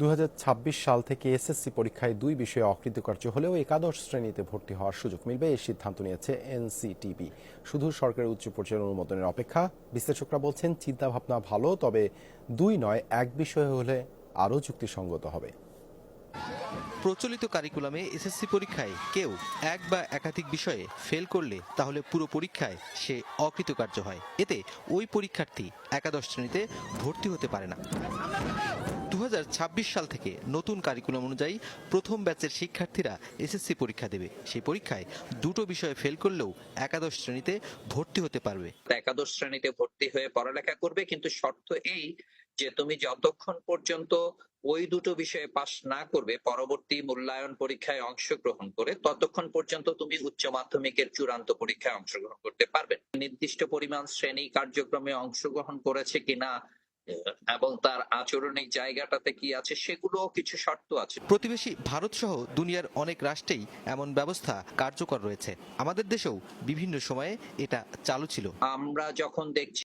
2026 সাল থেকে এসএসসি পরীক্ষায় 2 বিষয়ে অকৃতকার্য হলেও একাদশ শ্রেণীতে ভর্তি হওয়ার সুযোগ মিলবে এই সিদ্ধান্ত নিয়েছে এনসিটিবি। শুধু সরকারের উচ্চ পর্যায়ের অনুমোদনের অপেক্ষা। বিশ্লেষকরা বলছেন চিন্তাভাবনা ভালো, তবে 2 নয় 1 বিষয় হলে আরও যুক্তিসঙ্গত হবে। প্রচলিত কারিকুলামে এসএসসি পরীক্ষায় কেউ এক বা একাধিক বিষয়ে ফেল করলে তাহলে পুরো পরীক্ষায় সে অকৃতকার্য হয়। এতে ওই পরীক্ষার্থী একাদশ শ্রেণীতে ভর্তি হতে পারে না। 2026 সাল থেকে নতুন কারিকুলাম অনুযায়ী প্রথম ব্যাচের শিক্ষার্থীরা এসএসসি পরীক্ষা দেবে। সেই পরীক্ষায় 2টো বিষয়ে ফেল করলেও একাদশ শ্রেণীতে ভর্তি হতে পারবে। একাদশ শ্রেণীতে ভর্তি হয়ে পড়ালেখা করবে, কিন্তু শর্ত এই যে তুমি যতক্ষণ পর্যন্ত ওই দুটো বিষয়ে পাশ না করবে পরবর্তী মূল্যায়ন পরীক্ষায় অংশগ্রহণ করে, ততক্ষণ পর্যন্ত তুমি উচ্চ মাধ্যমিকের চূড়ান্ত পরীক্ষায় অংশগ্রহণ করতে পারবে। নির্দিষ্ট পরিমাণ শ্রেণী কার্যক্রমে অংশগ্রহণ করেছে কিনা এবং তার আচরণিক জায়গাটাতে কি আছে সেগুলো কিছু শর্ত আছে। প্রতিবেশী ভারত সহ দুনিয়ার অনেক রাষ্ট্রেই এমন ব্যবস্থা কার্যকর রয়েছে। আমাদের দেশেও বিভিন্ন সময়ে এটা চালু ছিল। আমরা যখন দেখছি